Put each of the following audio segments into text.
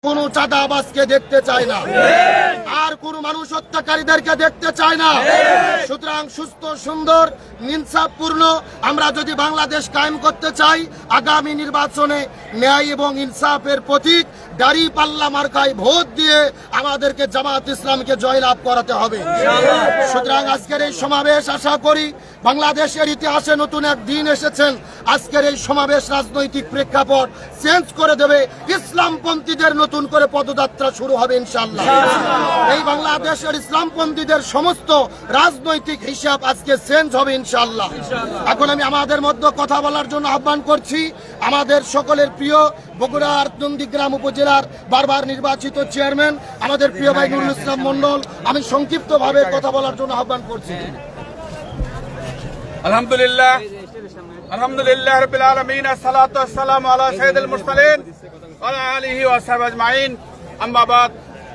কোন চাঁদাবাজকে দেখতে চায় না, আর কোন মানুষ হত্যাকারীদেরকে দেখতে চায় না। সুতরাং সুস্থ, সুন্দর, ইনসাফপূর্ণ আমরা যদি বাংলাদেশ কায়েম করতে চাই, আগামী নির্বাচনে ন্যায় এবং ইনসাফের প্রতীক দাঁড়িপাল্লা মার্কায় ভোট দিয়ে আমাদেরকে জামাত ইসলামকে জয়লাভ করাতে হবে। সুতরাং আজকের এই সমাবেশ, আশা করি বাংলাদেশের ইতিহাসে নতুন এক দিন এসেছেন। আজকের এই সমাবেশ রাজনৈতিক প্রেক্ষাপট চেঞ্জ করে দেবে, ইসলামপন্থীদের নতুন করে পদযাত্রা শুরু হবে ইনশাআল্লাহ। এই বাংলাদেশের ইসলামপন্থীদের সমস্ত রাজনৈতিক হিসাব আজকে চেঞ্জ হবে ইনশাআল্লাহ। এখন আমি আমাদের মধ্যে কথা বলার জন্য আহ্বান করছি আমাদের সকলের প্রিয় বগুড়ার নন্দীগ্রাম উপজেলার বারবার নির্বাচিত চেয়ারম্যান আমাদের প্রিয় ভাই নুরুল ইসলাম মন্ডল। আমি সংক্ষিপ্তভাবে কথা বলার জন্য আহ্বান করছি। আলহামদুলিল্লাহ, আলহামদুলিল্লাহ রাব্বিল আলামিন, আসসালাতু ওয়াসসালামু আলা সাইয়্যিদিল মুরসালিন ওয়া আলা আলিহি ওয়া সাহবিহি আজমাইন। আম্মা বাদ,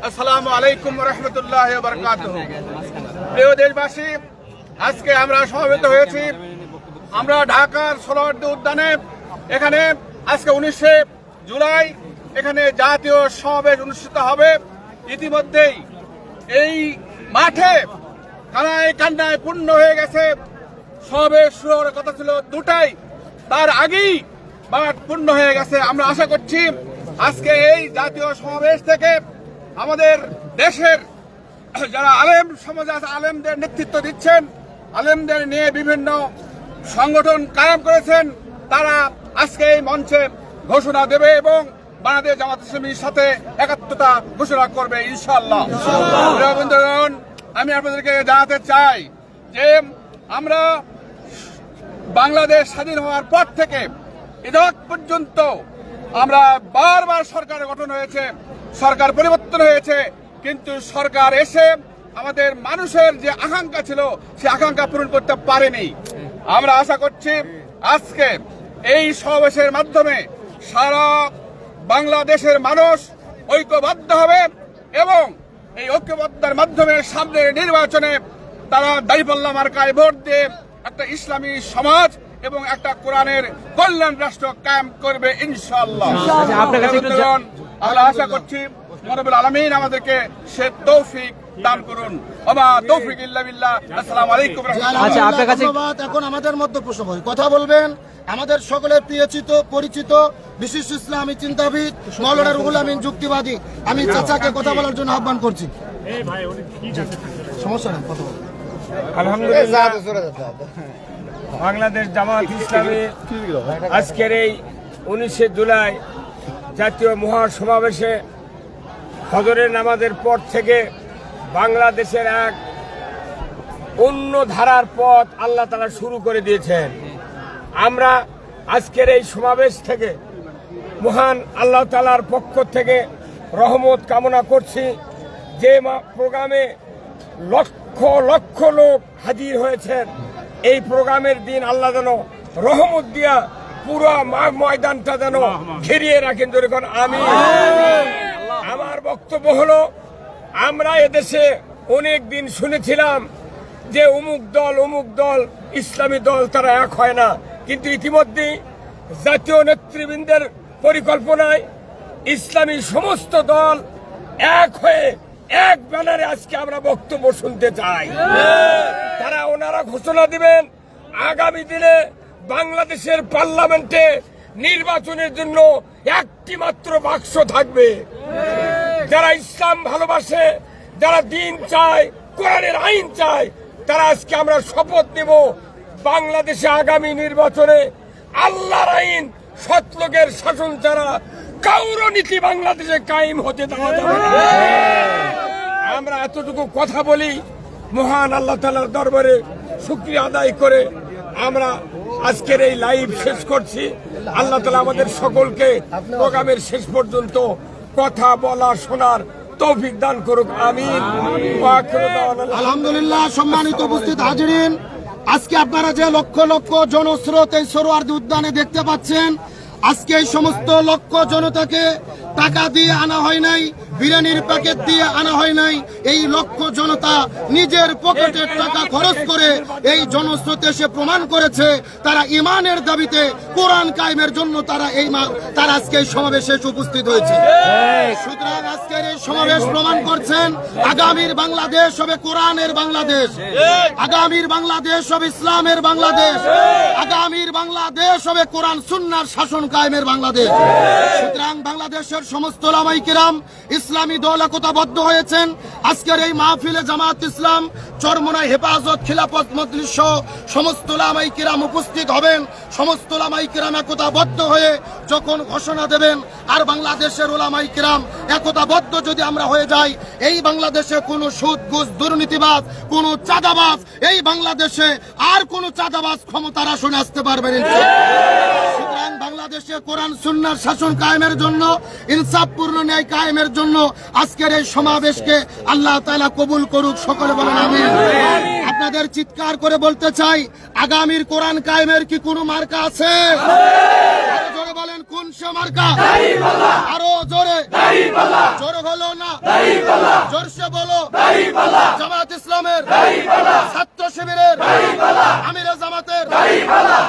আসসালামু আলাইকুম ওয়া রাহমাতুল্লাহি ওয়া বারাকাতুহু। প্রিয় দেশবাসী, আজকে আমরা সমবেত হয়েছি আমরা ঢাকার সোহরাওয়ার্দী উদ্যানে। এখানে আজকে 19শে জুলাই এখানে জাতীয় সমাবেশ অনুষ্ঠিত হবে। ইতিমধ্যেই এই মাঠে কানায় কান্নায় পূর্ণ হয়ে গেছে। সমাবেশ শুরু হওয়ার কথা ছিল 2টায়, তার আগেই মাঠ পূর্ণ হয়ে গেছে। আমরা আশা করছি আজকে এই জাতীয় সমাবেশ থেকে আমাদের দেশের যারা আলেম সমাজ আছে, আলেমদের নেতৃত্ব দিচ্ছেন, আলেমদের নিয়ে বিভিন্ন সংগঠন কায়েম করেছেন, তারা আজকে এই মঞ্চে ঘোষণা দেবে এবং বাংলাদেশ জামাত ইসলামীর সাথে একাত্মতা ঘোষণা করবে ইনশাআল্লাহ। বন্ধুগণ, আমি আপনাদেরকে জানাতে চাই যে আমরা বাংলাদেশ স্বাধীন হওয়ার পর থেকে এতক পর্যন্ত আমরা বারবার সরকার গঠন হয়েছে, সরকার পরিবর্তন হয়েছে, কিন্তু সরকার এসে আমাদের মানুষের যে আকাঙ্ক্ষা ছিল সে আকাঙ্ক্ষা পূরণ করতে পারেনি। আমরা আশা করছি আজকে এই সমাবেশের মাধ্যমে সারা বাংলাদেশের মানুষ ঐক্যবদ্ধ হবে এবং এই ঐক্যবদ্ধতার মাধ্যমে সামনের নির্বাচনে তারা দাঁড়িপাল্লা মার্কায় ভোট দিয়ে একটা ইসলামী সমাজ এবং একটা কোরআনের কল্যাণ রাষ্ট্র কায়েম করবে ইনশাআল্লাহ। আমরা আশা করছি রব্বুল আলামিন আমাদেরকে সে তৌফিক দান করুন। ওমা তৌফিক ইল্লা বিল্লাহ। আসসালামু আলাইকুম ওয়া রাহমাতুল্লাহ। এখন আমাদের মধ্যে প্রশ্ন কথা বলবেন আমাদের সকলের পরিচিত বিশিষ্ট ইসলামী চিন্তাবিদ মাওলানা রুহুল আমিন যুক্তিবাদী। আমি চাচাকে কথা বলার জন্য আহ্বান করছি। সমস্যা নেই, কথা বলুন। আলহামদুলিল্লাহ, বাংলাদেশ জামাত ইসলামী আজকের এই 19শে জুলাই জাতীয় মহাসমাবেশে ফজরের নামাজের পর থেকে বাংলাদেশের এক অন্য ধারার পথ আল্লাহ তাআলা শুরু করে দিয়েছেন। আমরা আজকের এই সমাবেশ থেকে মহান আল্লাহ তাআলার পক্ষ থেকে রহমত কামনা করছি। যে প্রোগ্রামে লক্ষ লক্ষ লোক হাজির হয়েছেন, এই প্রোগ্রামের দিন আল্লাহ যেন রহমত দিয়া পুরো ময়দানটা যেন ঘিরিয়ে রাখেন। যেরকম আমি আমার বক্তব্য হলো, আমরা এদেশে অনেক দিন শুনেছিলাম যে অমুক দল ইসলামী দল তারা এক হয় না, কিন্তু ইতিমধ্যে জাতীয় নেতৃবৃন্দের পরিকল্পনায় ইসলামী সমস্ত দল এক হয়ে এক ব্যানারে আজকে আমরা বক্তব্য শুনতে চাই। ওনারা ঘোষণা দিবেন আগামী দিনে বাংলাদেশের পার্লামেন্টে নির্বাচনের জন্য একটি মাত্র বাক্স থাকবে। যারা ইসলাম ভালোবাসে, যারা দিন চায়, কোরআনের আইন চায়, তারা আজকে আমরা শপথ নেব বাংলাদেশে আগামী নির্বাচনে আল্লাহর আইন, সৎলোকের শাসন ছাড়া কারো নীতি বাংলাদেশে কায়েম হতে দেওয়া যাবে না। আমরা এতটুকু কথা বলি, মহান আল্লাহ তাআলার দরবারে শুকরিয়া আদায় করে আমরা আজকের এই লাইভ শেষ করছি। আল্লাহ তাআলা আমাদের সকলকে প্রোগ্রামের শেষ পর্যন্ত কথা বলা শোনার তৌফিক দান করুক, আমিন। আলহামদুলিল্লাহ। সম্মানিত উপস্থিত হাজিরিন, আজকে আপনারা যে লক্ষ লক্ষ জনস্রোত এই সোহরাওয়ার্দী উদ্যানে দেখতে পাচ্ছেন, আজকে এই সমস্ত লক্ষ জনতাকে টাকা দিয়ে আনা হয় নাই, বিরিয়ানির প্যাকেট দিয়ে আনা হয় নাই। এই লক্ষ জনতা নিজের পকেটের টাকা খরচ করে এই জনস্রোতে এসে প্রমাণ করেছে তারা ইমানের দাবিতে কোরআন কায়েমের জন্য তারা আজকে এই সমাবেশে উপস্থিত হয়েছে। সমাবেশ প্রমাণ করছেন আগামীর বাংলাদেশ হবে কোরআনের বাংলাদেশ, আগামীর বাংলাদেশ হবে ইসলামের বাংলাদেশ, আগামীর বাংলাদেশ হবে কোরআন সুন্নাহর শাসন কায়েমের বাংলাদেশ। সুতরাং বাংলাদেশের সমস্ত উলামায়ে কিরাম ইসলামী দল একতাবদ্ধ হয়েছেন। আজকের এই মাহফিলে জামাত ইসলাম, চরমোনাই হেফাজত, খিলাফত মজলিস সহ সমস্ত উলামায়ে কিরাম উপস্থিত হবেন। সমস্ত উলামায়ে কিরাম একতাবদ্ধ হয়ে যখন ঘোষণা দেবেন, আর বাংলাদেশের উলামায়ে কিরাম একতাবদ্ধ যদি আমরা হয়ে যাই, এই বাংলাদেশে কোনো সুদ ঘুষ দুর্নীতিবাজ, কোনো চাঁদাবাজ, এই বাংলাদেশে আর কোনো চাঁদাবাজ ক্ষমতার আসনে আসতে পারবেন ইনশাআল্লাহ। সুতরাং বাংলাদেশে কোরআন সুন্নাহর শাসন কায়েমের জন্য, ইনসাফপূর্ণ ন্যায় কায়েমের জন্য আজকের এই সমাবেশকে আল্লাহ তাআলা কবুল করুক। সকলে বলেন আমিন। আপনাদের চিৎকার করে বলতে চাই, আগামীর কোরআন কায়েমের কি কোনো মার্কা আছে? আরো জোরে বলেন, কোন সে মার্কা? আরো জোরে, জোরে হলো না, জোরসে বলো। জামাত ইসলামের, ছাত্র শিবিরের, আমিরে জামাতের,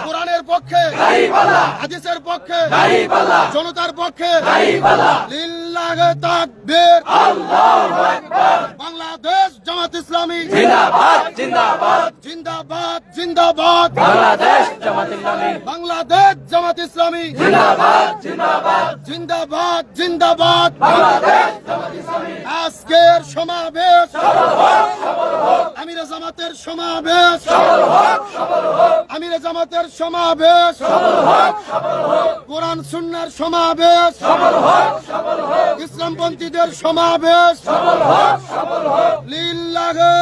কোরআনের পক্ষে, হাদিসের পক্ষে, জনতার পক্ষে, লিল্লাহে তাকবীর, আল্লাহু আকবার। বাংলাদেশ জামাত ইসলামী জিন্দাবাদ, জিন্দাবাদ, জিন্দাবাদ, জিন্দাবাদ। বাংলাদেশ জামাত ইসলামী, বাংলাদেশ জামাত ইসলামী জিন্দাবাদ, জিন্দাবাদ, জিন্দাবাদ, জিন্দাবাদ। বাংলাদেশ জামাত ইসলামী আজকের সমাবেশ আমিরে জামাতের সমাবেশ, আমিরে জামাতের সমাবেশ, কোরআন সুন্নাহর সমাবেশ, ইসলামপন্থীদের সমাবেশ, লিল্লাহে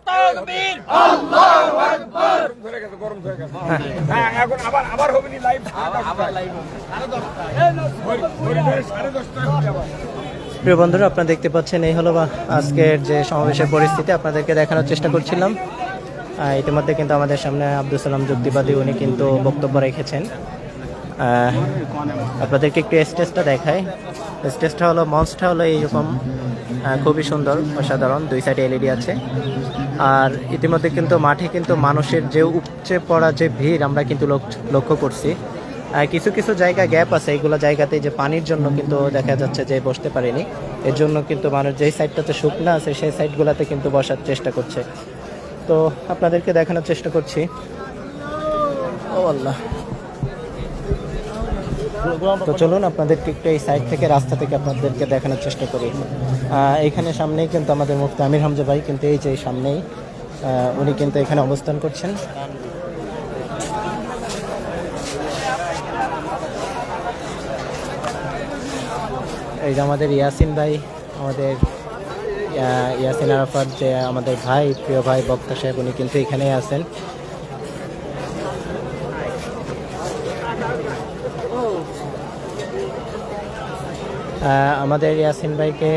তাকবীর। এখন আবার হবে নি লাইভ, প্রিয় বন্ধুরা, আপনারা দেখতে পাচ্ছেন এই হলো আজকের যে সমাবেশের পরিস্থিতি আপনাদেরকে দেখানোর চেষ্টা করছিলাম। ইতিমধ্যে কিন্তু আমাদের সামনে আব্দুল সালাম যুক্তিবাদী উনি কিন্তু বক্তব্য রেখেছেন। আপনাদেরকে একটু স্টেজটা দেখাই। স্টেজটা হলো, মঞ্চটা হলো এইরকম, খুবই সুন্দর, অসাধারণ। দুই সাইডে এলইডি আছে। আর ইতিমধ্যে কিন্তু মাঠে কিন্তু মানুষের যে উপচে পড়া যে ভিড় আমরা কিন্তু লক্ষ্য করছি। কিছু কিছু জায়গা গ্যাপ আছে, এইগুলো জায়গাতে যে পানির জন্য কিন্তু দেখা যাচ্ছে যে বসতে পারেনি। এর জন্য কিন্তু মানুষ যেই সাইডটাতে শুকনো আছে সেই সাইডগুলোতে কিন্তু বসার চেষ্টা করছে। তো আপনাদেরকে দেখানোর চেষ্টা করছি। ও আল্লাহ, তো চলুন আপনাদেরকে একটু এই সাইড থেকে, রাস্তা থেকে আপনাদেরকে দেখানোর চেষ্টা করি। এখানে সামনেই কিন্তু আমাদের মুফতি আমির হামজা ভাই কিন্তু এই যে সামনেই উনি কিন্তু এখানে অবস্থান করছেন। এই যে আমাদের ইয়াসিন ভাই, আমাদের ইয়াসিন আরাফাত, যে আমাদের ভাই, প্রিয় ভাই বক্তা সাহেব, উনি কিন্তু এখানেই আছেন। আমাদের ইয়াসিন ভাইকে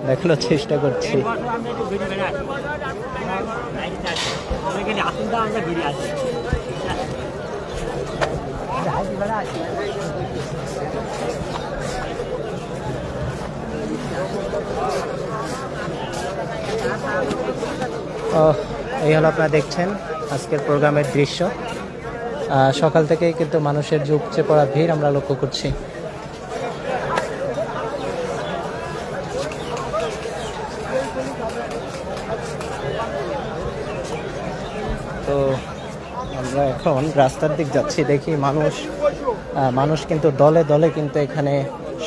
দেখানোর চেষ্টা করছি। এই হলো আপনারা দেখছেন আজকের প্রোগ্রামের দৃশ্য। সকাল থেকেই কিন্তু মানুষের যে উপচে পড়া ভিড় আমরা লক্ষ্য করছি। তো আমরা এখন রাস্তার দিক যাচ্ছি, দেখি মানুষ কিন্তু দলে দলে কিন্তু এখানে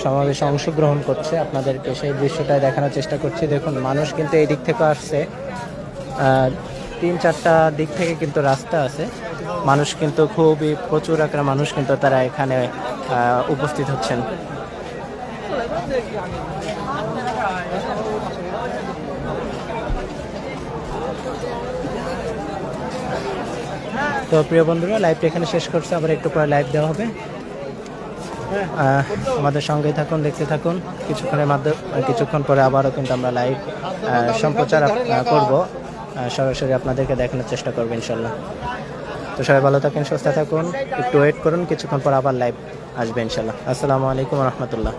সমাবেশে অংশগ্রহণ করছে। আপনাদেরকে সেই দৃশ্যটাই দেখানোর চেষ্টা করছি। দেখুন, মানুষ কিন্তু এই দিক থেকে আসছে, 3-4টা দিক থেকে কিন্তু রাস্তা আছে। মানুষ কিন্তু খুবই প্রচুর আকারে মানুষ কিন্তু তারা এখানে উপস্থিত হচ্ছেন। তো প্রিয় বন্ধুরা, লাইভটা এখানে শেষ করছে, আবার একটু পরে লাইভ দেওয়া হবে। আমাদের সঙ্গেই থাকুন, দেখতে থাকুন। কিছুক্ষণ পরে আবারও কিন্তু আমরা লাইভ সম্প্রচার করব, সরাসরি আপনাদেরকে দেখানোর চেষ্টা করবো ইনশাল্লাহ। তো সবাই ভালো থাকুন, সুস্থ থাকুন, একটু ওয়েট করুন, কিছুক্ষণ পর আবার লাইভ আসবে ইনশাল্লাহ। আসসালামু আলাইকুম রহমতুল্লাহ।